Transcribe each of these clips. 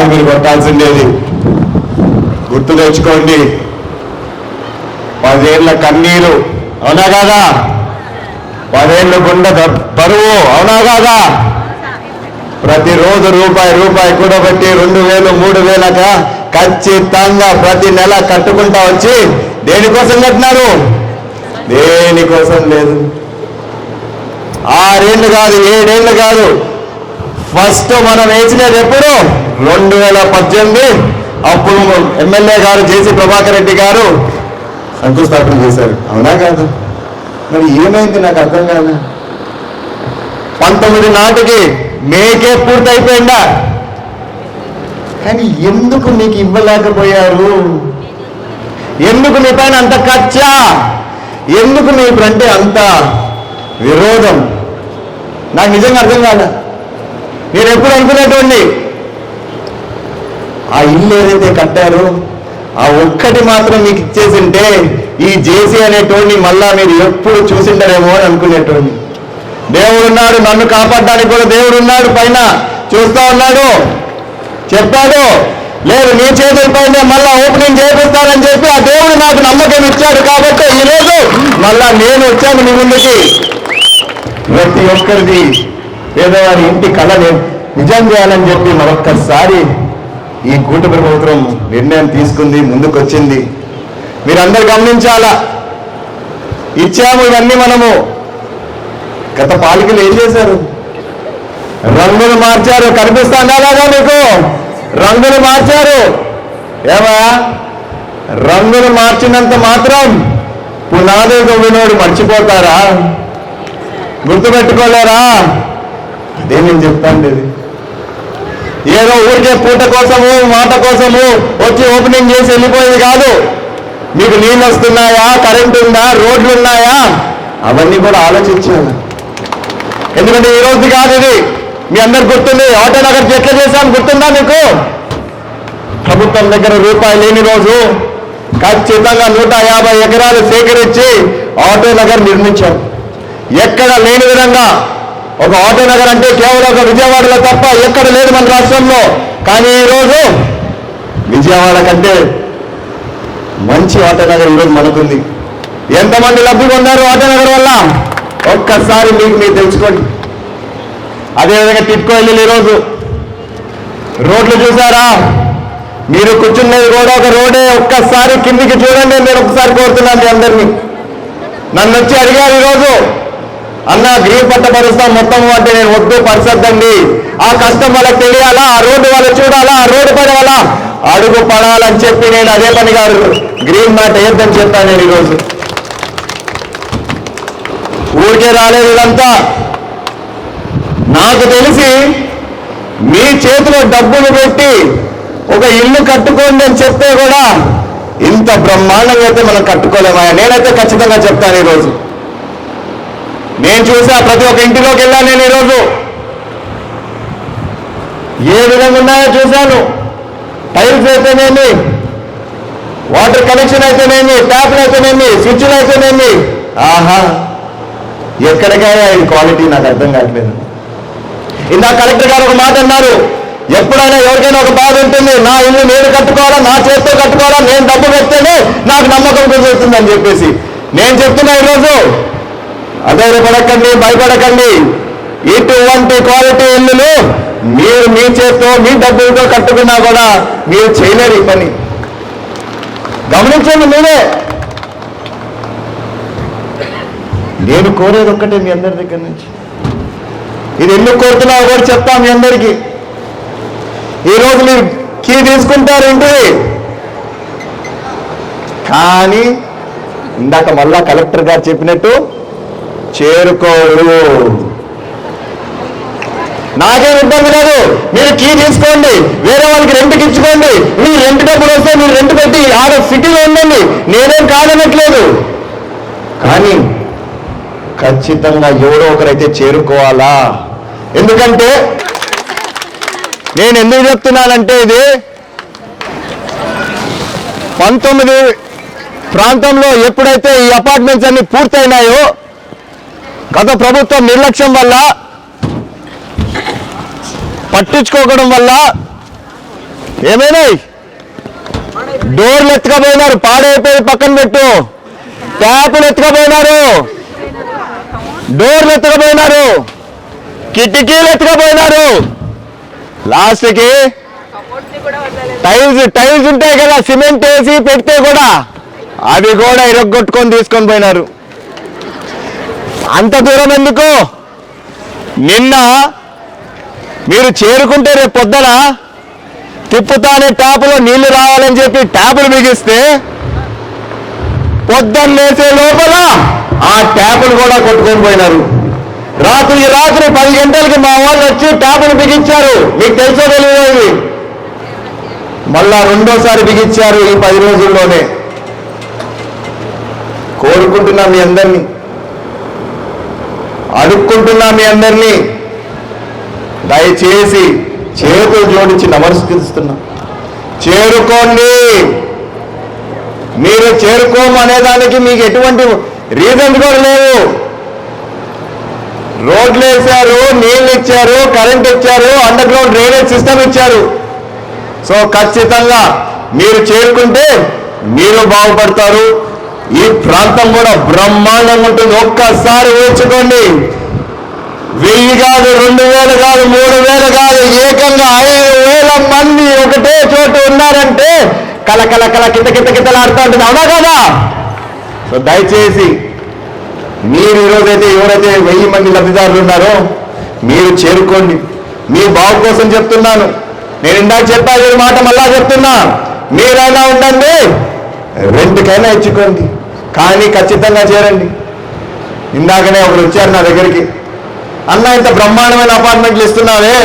కాదు మీరు కొట్టాల్సిండేది. గుర్తు తెచ్చుకోండి, 10 ఏళ్ల కన్నీరు, అవునా కాదా? 10 ఏళ్ళ గుండె బరువు, అవునా కాదా? ప్రతిరోజు రూపాయి కూడబెట్టి 2000 3000గా ఖచ్చితంగా ప్రతి నెల కట్టుకుంటా వచ్చి దేనికోసం కట్టినారు? దేనికోసం లేదు. 6 ఏళ్ళు కాదు, 7 ఏళ్ళు కాదు. ఫస్ట్ మనం వేసినది ఎప్పుడు? 2018. అప్పుడు ఎమ్మెల్యే గారు జేసీ ప్రభాకర్ రెడ్డి గారు శంకుస్థాపన చేశారు, అవునా కాదు? మరి ఏమైంది నాకు అర్థం కాదు. 19 నాటికి మేకే పూర్తయిపోయిందా? కానీ ఎందుకు మీకు ఇవ్వలేకపోయారు? ఎందుకు మీ పైన అంత కచ్చా? ఎందుకు మీకంటే అంత విరోధం? నాకు నిజంగా అర్థం కాదు. నేను ఎప్పుడు అనుకునేటువంటి ఆ ఇల్లు ఏదైతే కట్టారో ఆ ఒక్కటి మాత్రం మీకు ఇచ్చేసింటే ఈ జేసీ అనేటోడిని మళ్ళా మీరు ఎప్పుడు చూసిండరేమో అని అనుకునేటోడిని. దేవుడున్నాడు, నన్ను కాపాడడానికి కూడా దేవుడు ఉన్నాడు, పైన చూస్తా ఉన్నాడు. చెప్పాడు, లేదు నీ చేతుల పైన మళ్ళా ఓపెనింగ్ చేపిస్తానని చెప్పి ఆ దేవుడు నాకు నమ్మకం ఇచ్చాడు. కాబట్టి ఈరోజు మళ్ళా నేను వచ్చాను మీ ముందుకి. ప్రతి ఒక్కరిది పేదవారి ఇంటి కళని నిజం చేయాలని చెప్పి మరొక్కసారి ఈ కూటమి ప్రభుత్వం నిర్ణయం తీసుకుంది, ముందుకొచ్చింది. మీరందరూ గమనించాలా, ఇచ్చాము ఇవన్నీ. మనము గత పాలికలు ఏం చేశారు? రంగులు మార్చారు. కనిపిస్తానా లేదా మీకు? రంగులు మార్చారు. ఏమా రంగులు మార్చినంత మాత్రం పునాది తవ్వినోడు మర్చిపోతారా? గుర్తుపెట్టుకోలేరా? అదే నేను చెప్తాను. ఏదో ఊరికే పూట కోసము మాట కోసము వచ్చి ఓపెనింగ్ చేసి వెళ్ళిపోయేది కాదు. మీకు నీళ్ళు వస్తున్నాయా, కరెంట్ ఉందా, రోడ్లు ఉన్నాయా, అవన్నీ కూడా ఆలోచించాలి. ఎందుకంటే ఈ రోజు కాదు ఇది. మీ అందరు గుర్తుంది, ఆటోనగర్ ఎట్లా చేశాం గుర్తుందా మీకు? ప్రభుత్వం దగ్గర రూపాయి లేని రోజు ఖచ్చితంగా 150 ఎకరాలు సేకరించి ఆటోనగర్ నిర్మించాం. ఎక్కడ లేని విధంగా ఒక ఆటోనగర్ అంటే కేవలం ఒక విజయవాడలో తప్ప ఎక్కడ లేదు మన రాష్ట్రంలో. కానీ ఈరోజు విజయవాడ కంటే మంచి ఆటోనగర్ ఈరోజు మనకుంది. ఎంతమంది లబ్ధి పొందారు ఆటోనగర్ వల్ల? ఒక్కసారి మీరు తెలుసుకోండి. అదేవిధంగా టిట్కో ఇల్లు ఈరోజు రోడ్లు చూసారా? మీరు కూర్చున్నది కూడా ఒక రోడే. ఒక్కసారి కిందికి చూడండి. నేను ఒక్కసారి కోరుతున్నాను మీ అందరినీ. నన్ను వచ్చి అడిగారు ఈరోజు, అన్న గ్రీన్ పట్ట పరుస్తాం మొత్తం అంటే నేను వద్దు, పరిసద్దండి. ఆ కష్టం వాళ్ళకి తెలియాలా, ఆ రోడ్డు వాళ్ళు చూడాలా, ఆ రోడ్డు పని వాళ్ళ అడుగు పడాలని చెప్పి నేను అదే పనిగా గ్రీన్ మ్యాట్ వేద్దని చెప్పాను. నేను ఈరోజు ఊరికే రాలేదు. ఇదంతా నాకు తెలిసి మీ చేతిలో డబ్బులు పెట్టి ఒక ఇల్లు కట్టుకోండి అని చెప్తే కూడా ఇంత బ్రహ్మాండంగా అయితే మనం కట్టుకోలేమా? నేనైతే ఖచ్చితంగా చెప్తాను. ఈరోజు నేను చూసా, ప్రతి ఒక్క ఇంటిలోకి వెళ్ళాను నేను ఈరోజు. ఏ విధంగా ఉన్నాయో చూశాను. టైల్స్ అయితేనేమి, వాటర్ కనెక్షన్ అయితేనేమి, ట్యాప్లు అయితేనేమి, స్విచ్లు అయితేనేమి, ఆహా ఎక్కడికైనా ఈ క్వాలిటీ నాకు అర్థం కావట్లేదు. ఇందాక కలెక్టర్ గారు ఒక మాట అన్నారు, ఎప్పుడైనా ఎవరికైనా ఒక బాధ ఉంటుంది, నా ఇల్లు నేను కట్టుకోవాలా, నా చేతితో కట్టుకోవాలా, నేను డబ్బు పెడితేనే నాకు నమ్మకం కుదురుతుందని చెప్పేసి. నేను చెప్తున్నా ఈరోజు, అధైర్యపడకండి, భయపడకండి. ఇటువంటి క్వాలిటీ ఇల్లులు మీరు మీ చేతితో మీ డబ్బులతో కట్టుకున్నా కూడా మీరు చేయలేరు ఈ పని. గమనించండి మీరే. నేను కోరేది ఒక్కటే మీ అందరి దగ్గర నుంచి. ఇది ఎందుకు కోరుతున్నావు కూడా చెప్తా మీ అందరికీ. ఈరోజు మీరు కీ తీసుకుంటారు ఇంటిది, కానీ ఇందాక మళ్ళా కలెక్టర్ గారు చెప్పినట్టు చేరుకోరు. నాకేం ఇబ్బంది లేదు, మీరు కీ తీసుకోండి, వేరే వాళ్ళకి రెంట్కి ఇచ్చుకోండి. మీ రెంట్ డబ్బులు వస్తే మీరు రెంట్ పెట్టి ఆడ సిటీలో ఉండండి, నేనేం కాదనట్లేదు. కానీ ఖచ్చితంగా ఎవరో ఒకరైతే చేరుకోవాలా. ఎందుకంటే నేను ఎందుకు చెప్తున్నానంటే, ఇది 19 ప్రాంతంలో ఎప్పుడైతే ఈ అపార్ట్మెంట్స్ అన్ని పూర్తయినాయో, గత ప్రభుత్వం నిర్లక్ష్యం వల్ల, పట్టించుకోవడం వల్ల ఏమైనాయి? డోర్లు ఎత్తుకపోయినారు, పాడైపోయి పక్కన పెట్టు. ట్యాపులు ఎత్తుకపోయినారు, డోర్లు ఎత్తుకపోయినారు, కిటికీలు ఎత్తుకపోయినారు. లాస్ట్కి టైల్స్ ఉంటాయి కదా, సిమెంట్ వేసి పెడితే కూడా అవి కూడా ఇరగొట్టుకొని తీసుకొని పోయినారు. అంత దూరం ఎందుకు? నిన్న మీరు చేరుకుంటే రేపు పొద్దున తిప్పుతానే ట్యాపులో నీళ్లు రావాలని చెప్పి ట్యాపులు బిగిస్తే పొద్దున్న లేసే లోపల ఆ ట్యాపులు కూడా కొట్టుకొని పోయినారు. రాత్రి 10 గంటలకి మా వాళ్ళు వచ్చి ట్యాపులు బిగించారు. మీకు తెలుసో తెలియదు. మళ్ళా రెండోసారి బిగించారు ఈ 10 రోజుల్లోనే. కోరుకుంటున్నా మీ అందరినీ, అడుక్కుంటున్నా మీ అందరినీ, దయచేసి చేతులు జోడించి నమస్కరిస్తున్నా, చేరుకోండి. మీరు చేరుకోమనేదానికి మీకు ఎటువంటి రీజన్ కూడా లేవు. రోడ్లు వేశారు, నీళ్ళు ఇచ్చారు, కరెంట్ ఇచ్చారు, అండర్ గ్రౌండ్ డ్రైనేజ్ సిస్టమ్ ఇచ్చారు. సో ఖచ్చితంగా మీరు చేరుకుంటే మీరు బాగుపడతారు. ఈ ప్రాంతం కూడా బ్రహ్మాండంగా ఉంటుంది. ఒక్కసారి ఊహించుకోండి. 1000 కాదు, 2000 కాదు, 3000 కాదు, ఏకంగా 5000 మంది ఒకటే చోటు ఉన్నారంటే కల కితలాడుతూ ఉంటుంది. అవునా కదా? సో దయచేసి మీరు ఈరోజైతే ఎవరైతే 1000 మంది లబ్ధిదారులు ఉన్నారో మీరు చేరుకోండి. మీ బాగు కోసం చెప్తున్నాను. నేను ఇందాక చెప్పాను ఈ మాట మళ్ళా చెప్తున్నా. మీరైనా ఉండండి, రెంట్కైనా ఇచ్చుకోండి, కానీ ఖచ్చితంగా చేరండి. ఇందాకనే ఒకరు వచ్చారు నా దగ్గరికి. అన్న, ఇంత బ్రహ్మాండమైన అపార్ట్మెంట్లు ఇస్తున్నావే,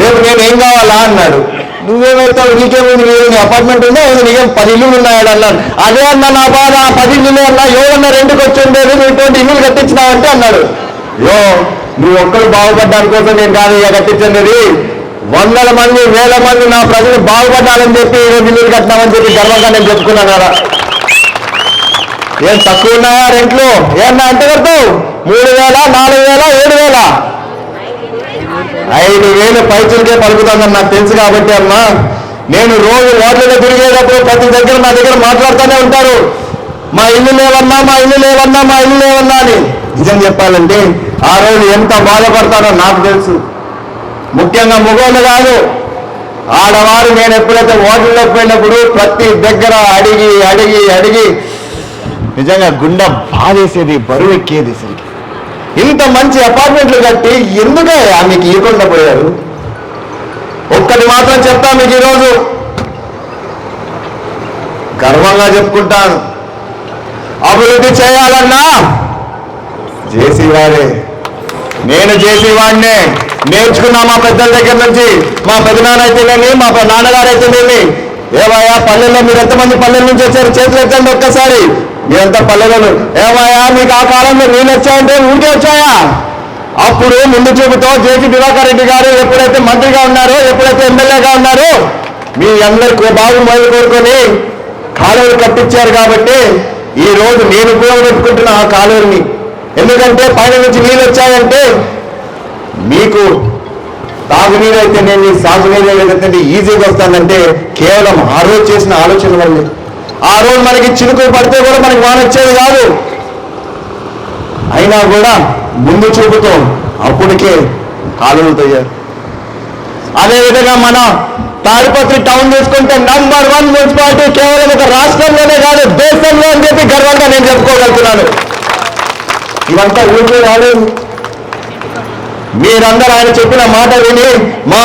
రేపు నేను ఏం కావాలా అన్నాడు. నువ్వేమవుతావు, నీకేముంది, నీ అపార్ట్మెంట్ ఉందా, నీకేం 10 ఇల్లులు ఉన్నాయని అన్నాడు. అదే అన్న నా బాధ, 10 ఇల్లులే అన్నా, ఎవరన్నా రెండుకి వచ్చి ఉండేది, నువ్వు ఇటువంటి ఇల్లులు కట్టించినావంటే అన్నాడు. నువ్వు ఒక్కరు బాగుపడ్డాని కోసం నేను కాదు ఇక కట్టించండి, 100 మంది 1000 మంది నా ప్రజలు బాగుపడ్డాలని చెప్పి ఈరోజు ఇల్లులు కట్టినామని చెప్పి గర్వంగా నేను చెప్పుకున్నాను కదా. ఏం తక్కువ ఉన్నాయా రెంట్లు? ఏమన్నా అంటే కడతావు 3000, 4000, 7000, 5000 పైచులకే పలుకుతుందని నాకు తెలుసు. కాబట్టి అమ్మా, నేను రోజు వార్డులో తిరిగేటప్పుడు ప్రతి దగ్గర నా దగ్గర మాట్లాడుతూనే ఉంటారు, మా ఇల్లు లేవన్నా, మా ఇల్లు లేవన్నా, మా ఇల్లు లేవన్నా అని. నిజం చెప్పాలంటే ఆ రోజు ఎంత బాధపడతానో నాకు తెలుసు. ముఖ్యంగా మగవాళ్ళు కాదు, ఆడవారు. నేను ఎప్పుడైతే వార్డుల్లోకి పోయినప్పుడు ప్రతి దగ్గర అడిగి అడిగి అడిగి నిజంగా గుండె బాధేసేది, బరువు ఎక్కేది. ఇంత మంచి అపార్ట్మెంట్లు కట్టి ఎందుకే మీకు ఇవ్వకుండా పోయారు? ఒక్కటి మాత్రం చెప్తా మీకు ఈరోజు, గర్వంగా చెప్పుకుంటాను. అభివృద్ధి చేయాలన్నా చేసేవాడే, నేను చేసేవాడినే. నేర్చుకున్నా మా పెద్దల దగ్గర నుంచి. మా పెద్దనాన్న అయితేనేమి, మా నాన్నగారు అయితేనేమి. ఏవయ్యా పల్లెల్లో మీరు ఎంతమంది పల్లెల నుంచి వచ్చారు? చేతులు ఎత్తండి ఒక్కసారి. మీరంతా పల్లెలలో. ఏమయ్యా మీకు ఆ కాలంలో నీళ్ళు వచ్చాయంటే ఊరికే వచ్చాయా? అప్పుడు ముందు చూపుతో జేసీ దివాకర్ రెడ్డి గారు ఎప్పుడైతే మంత్రిగా ఉన్నారో, ఎప్పుడైతే ఎమ్మెల్యేగా ఉన్నారో, మీ అందరికీ బాగు మొదలు కోరుకొని కాలువలు కట్టించారు. కాబట్టి ఈ రోజు నేను ఉపయోగపెట్టుకుంటున్న ఆ కాలువల్ని. ఎందుకంటే పైన నుంచి నీళ్ళు వచ్చాయంటే మీకు తాగునీరు అయితే నేను సాగునీరు ఏదైతే ఈజీగా వస్తానంటే కేవలం ఆ రోజు చేసిన ఆలోచన వల్లే. ఆ రోజు మనకి చినుకులు పడితే కూడా మనకి వాన వచ్చేది కాదు. అయినా కూడా ముందు చూపుతో అప్పటికే కాలువలు తోయారు. అదేవిధంగా మన తాడిపత్రి టౌన్ తీసుకుంటే నంబర్ 1 మున్సిపాలిటీ కేవలం ఒక రాష్ట్రంలోనే కాదు, దేశంలో అని చెప్పి గర్వంగా నేను చెప్పుకోగలుగుతున్నాను. ఇవంతా ఊరికే రాలేదు. మీరందరూ ఆయన చెప్పిన మాట విని మా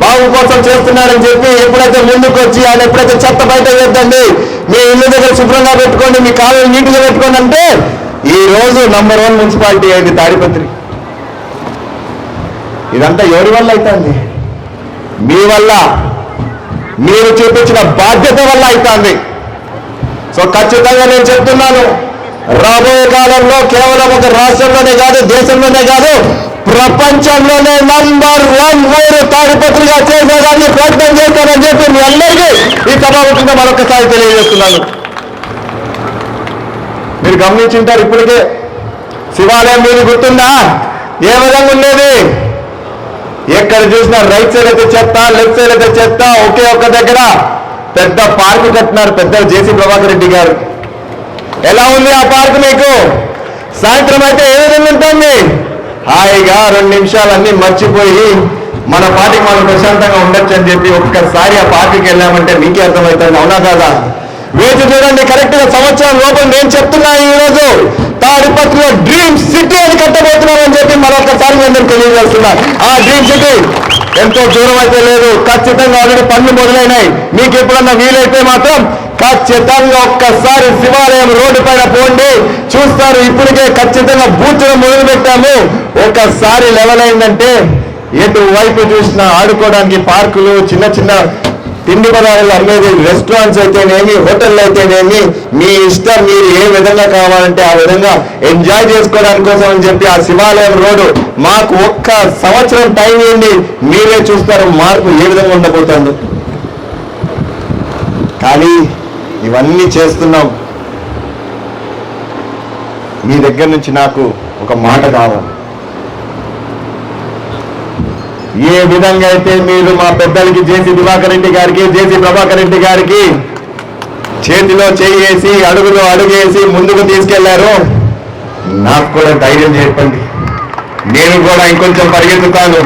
బాబు కోసం చేస్తున్నారని చెప్పి ఎప్పుడైతే ముందుకు వచ్చి ఆయన ఎప్పుడైతే చెత్త బయట వేద్దండి, మీ ఇల్లు దగ్గర శుభ్రంగా పెట్టుకోండి, మీ కాలువలు నీట్గా పెట్టుకోండి అంటే ఈ రోజు నంబర్ 1 మున్సిపాలిటీ అయింది తాడిపత్రి. ఇదంతా ఎవరి వల్ల అవుతుంది? మీ వల్ల, మీరు చూపించిన బాధ్యత వల్ల అవుతుంది. సో ఖచ్చితంగా నేను చెప్తున్నాను, రాబోయే కాలంలో కేవలం ఒక రాష్ట్రంలోనే కాదు, దేశంలోనే కాదు, ప్రపంచంలోనే నంబర్ 1 ఊరు తాడిపత్రిగా చేసేదాన్ని ప్రయత్నం చేస్తానని చెప్పి మీ అందరికీ ఈ సభాముఖంగా మరొకసారి తెలియజేస్తున్నాను. మీరు గమనించుంటారు, ఇప్పటికే శివాలయం మీరు గుర్తుందా? ఏ విధంగా ఉండేది? ఎక్కడ చూసినా రైట్ సైడ్ అయితే చెత్త, లెఫ్ట్ సైడ్ అయితే చెత్త. ఒకే ఒక్క దగ్గర పెద్ద పార్కు కట్టినారు పెద్ద జేసీ ప్రభాకర్ రెడ్డి గారు. ఎలా ఉంది ఆ పార్క్ మీకు? సాయంత్రం అయితే ఏ విధంగా ఉంటుంది? హాయిగా 2 నిమిషాలు అన్ని మర్చిపోయి మన పార్టీకి మనం ప్రశాంతంగా ఉండొచ్చు అని చెప్పి ఒక్కసారి ఆ పార్టీకి వెళ్ళామంటే మీకే అర్థమవుతుంది. అవునా కాదా? వేచి చూడండి, కరెక్ట్ గా సంవత్సరం లోపల నేను చెప్తున్నా ఈరోజు తాడిపత్రిలో డ్రీమ్ సిటీ అని కట్టబోతున్నామని చెప్పి మరొకసారి అందరూ తెలియజేస్తున్నా. ఆ డ్రీమ్ సిటీ ఎంతో దూరం అయితే లేదు, ఖచ్చితంగా ఆల్రెడీ పనులు మొదలైనాయి. మీకు ఎప్పుడన్నా వీలైతే మాత్రం ఖచ్చితంగా ఒక్కసారి శివాలయం రోడ్డు పైన పోండి, చూస్తారు. ఇప్పటికే ఖచ్చితంగా బూచడం మొదలు పెట్టాము. ఒక్కసారి లెవెల్ అయిందంటే ఎటు వైపు చూసినా ఆడుకోవడానికి పార్కులు, చిన్న చిన్న తిండి పదార్థాలు అమ్మేది రెస్టారెంట్స్ అయితేనేమి, హోటళ్ళు అయితేనేమి, మీ ఇష్టం, మీరు ఏ విధంగా కావాలంటే ఆ విధంగా ఎంజాయ్ చేసుకోవడానికి కోసం అని చెప్పి ఆ శివాలయం రోడ్డు మాకు ఒక్క సంవత్సరం టైం ఇవ్వండి, మీరే చూస్తారు మార్పు ఏ విధంగా ఉండబోతుందో. కానీ ఇవన్నీ చేస్తున్నాం, మీ దగ్గర నుంచి నాకు ఒక మాట కావాలి. ఏ విధంగా అయితే మీరు మా పెద్దలకి జేసీ దివాకర్ రెడ్డి గారికి, జేసీ ప్రభాకర్ రెడ్డి గారికి చేతిలో చేసి అడుగులో అడుగేసి ముందుకు తీసుకెళ్లారో నాకు కూడా ధైర్యం చెప్పండి. నేను కూడా ఇంకొంచెం పరిగెత్తుతాను.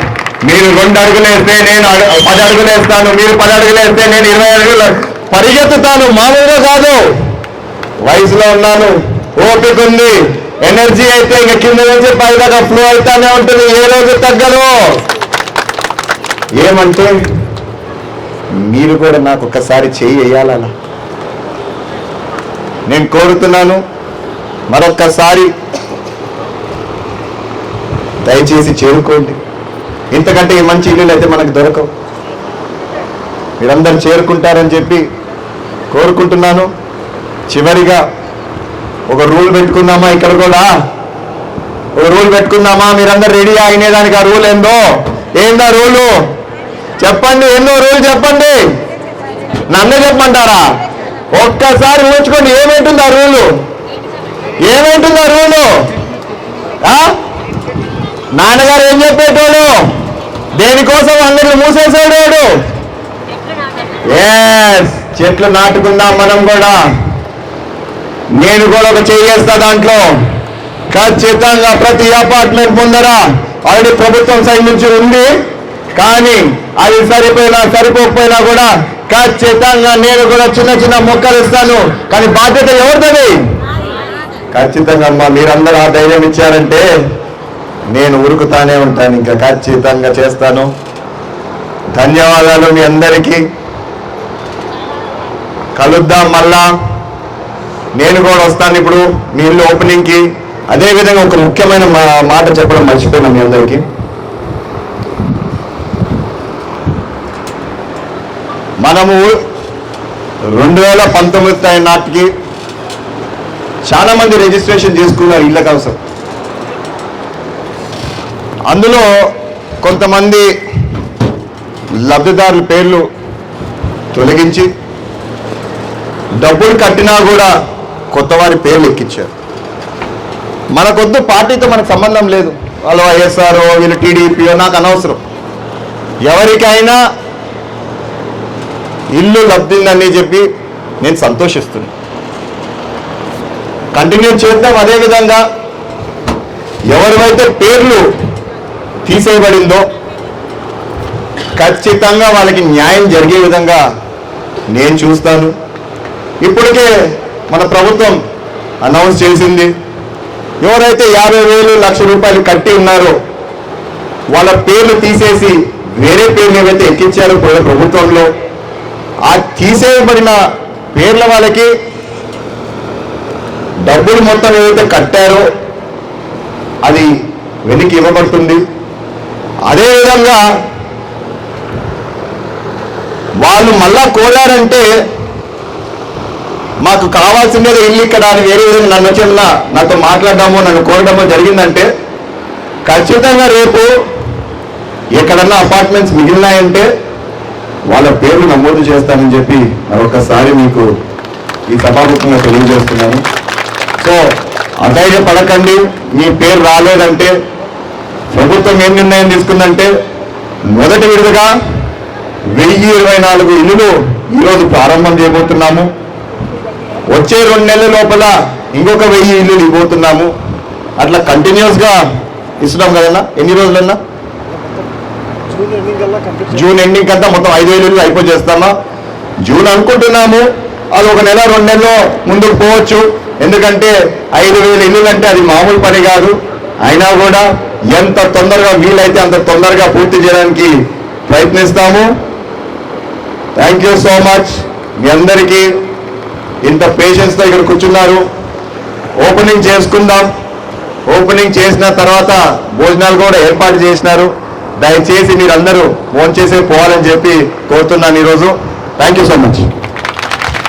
మీరు 2 అడుగులు వేస్తే నేను 10 అడుగులు వేస్తాను, మీరు 10 అడుగులు వేస్తే నేను 20 అడుగులు పరిగెత్తుతాను. మామూలుగా కాదు, వయసులో ఉన్నాను, ఓపిక ఉంది, ఎనర్జీ అయితే ఇక కింద నుంచి పైదాకా ఫ్లో అవుతానే ఉంటుంది, ఏ రోజు తగ్గదు. ఏమంటే మీరు కూడా నాకు ఒక్కసారి చేయి వేయాలలా నేను కోరుతున్నాను. మరొక్కసారి దయచేసి చేరుకోండి. ఇంతకంటే ఈ మంచి ఇల్లులు అయితే మనకు దొరకవు. మీరందరూ చేరుకుంటారని చెప్పి కోరుకుంటున్నాను. చివరిగా ఒక రూల్ పెట్టుకుందామా? ఇక్కడ కూడా ఒక రూల్ పెట్టుకుందామా? మీరందరూ రెడీ అయినేదానికి ఆ రూల్ ఏందా రూలు చెప్పండి. ఎన్నో రూల్ చెప్పండి. నన్ను చెప్పమంటారా? ఒక్కసారి ఊహించుకోండి, ఏమేంటుంది ఆ రూలు? ఏమేంటుంది ఆ రూలు? నాన్నగారు ఏం చెప్పేటోడు? దేనికోసం అందరిని మూసేసేవాడు? చెట్లు నాటుకుందాం మనం కూడా. నేను కూడా ఒక చేస్తా దాంట్లో. ఖచ్చితంగా ప్రతి అపార్ట్మెంట్ ముందర ఆల్రెడీ ప్రభుత్వం సైడ్ నుంచి ఉంది, కానీ అది సరిపోకపోయినా కూడా ఖచ్చితంగా నేను కూడా చిన్న చిన్న మొక్కలు ఇస్తాను. కానీ బాధ్యత ఎవరిది? ఖచ్చితంగా అమ్మా, మీరందరూ ఆ ధైర్యం ఇచ్చారంటే నేను ఉరుకుతానే ఉంటాను, ఇంకా ఖచ్చితంగా చేస్తాను. ధన్యవాదాలు మీ అందరికీ. కలుద్దాం మళ్ళా. నేను కూడా వస్తాను ఇప్పుడు మీ ఇల్లు ఓపెనింగ్కి. అదేవిధంగా ఒక ముఖ్యమైన మాట చెప్పడం మర్చిపోయినా మీ అందరికీ. మనము 2019 నాటికి చాలా మంది రిజిస్ట్రేషన్ చేసుకున్నారు ఇళ్ళ కోసం. అందులో కొంతమంది లబ్ధిదారుల పేర్లు తొలగించి డబ్బులు కట్టినా కూడా కొత్త వారి పేర్లు ఎక్కించారు. మనకొద్దు, పార్టీతో మనకు సంబంధం లేదు. వాళ్ళు వైఎస్ఆర్, వీళ్ళు టీడీపీయో నాకు అనవసరం. ఎవరికైనా ఇల్లు లబ్ధిందని చెప్పి నేను సంతోషిస్తున్నాను. కంటిన్యూ చేద్దాం. అదేవిధంగా ఎవరివైతే పేర్లు తీసేయబడిందో ఖచ్చితంగా వాళ్ళకి న్యాయం జరిగే విధంగా నేను చూస్తాను. ఇప్పటికే మన ప్రభుత్వం అనౌన్స్ చేసింది, ఎవరైతే 50,000 1,00,000 రూపాయలు కట్టి ఉన్నారో వాళ్ళ పేర్లు తీసేసి వేరే పేర్లు ఏవైతే ఎక్కించారో ప్రభుత్వంలో, ఆ తీసేయబడిన పేర్ల వాళ్ళకి డబ్బులు మొత్తం ఏదైతే కట్టారో అది వెనక్కి ఇవ్వబడుతుంది. అదేవిధంగా వాళ్ళు మళ్ళా కోరారంటే మాకు కావాల్సిందే ఇల్లు ఇక్కడ అని వేరే విధంగా నన్ను వచ్చిన నాతో మాట్లాడడమో నన్ను కోరడమో జరిగిందంటే ఖచ్చితంగా రేపు ఎక్కడన్నా అపార్ట్మెంట్స్ మిగిలినాయంటే వాళ్ళ పేర్లు నమోదు చేస్తానని చెప్పి మరొకసారి మీకు ఈ సభాముఖంగా తెలియజేస్తున్నాను. సో అధైర్యపడకండి. మీ పేరు రాలేదంటే ప్రభుత్వం ఏం నిర్ణయం తీసుకుందంటే మొదటి విడతగా 1024 ఇల్లులు ఈరోజు ప్రారంభం చేయబోతున్నాము. వచ్చే 2 నెలల లోపల ఇంకొక 1000 ఇల్లులు ఇవ్వబోతున్నాము. అట్లా కంటిన్యూస్గా ఇస్తున్నాం కదన్నా. ఎన్ని రోజులన్నా? జూన్ ఎండింగ్ కంతా మొత్తం 5000 ఇల్లు అయిపోచేస్తామా? జూన్ అనుకుంటున్నాము. అది 1 నెల 2 నెలల్లో ముందుకు పోవచ్చు. ఎందుకంటే 5000 ఇల్లులు అంటే అది మామూలు పని కాదు. అయినా కూడా ఎంత తొందరగా వీలైతే అంత తొందరగా పూర్తి చేయడానికి ప్రయత్నిస్తాము. Thank you so much. మీ అందరికీ ఇంత పేషెన్స్తో ఇక్కడ కూర్చున్నారు. ఓపెనింగ్ చేసుకుందాం. ఓపెనింగ్ చేసిన తర్వాత భోజనాలు కూడా ఏర్పాటు చేసినారు. దయచేసి మీరందరూ భోంచేసే పోవాలని చెప్పి కోరుతున్నాను ఈరోజు. Thank you so much.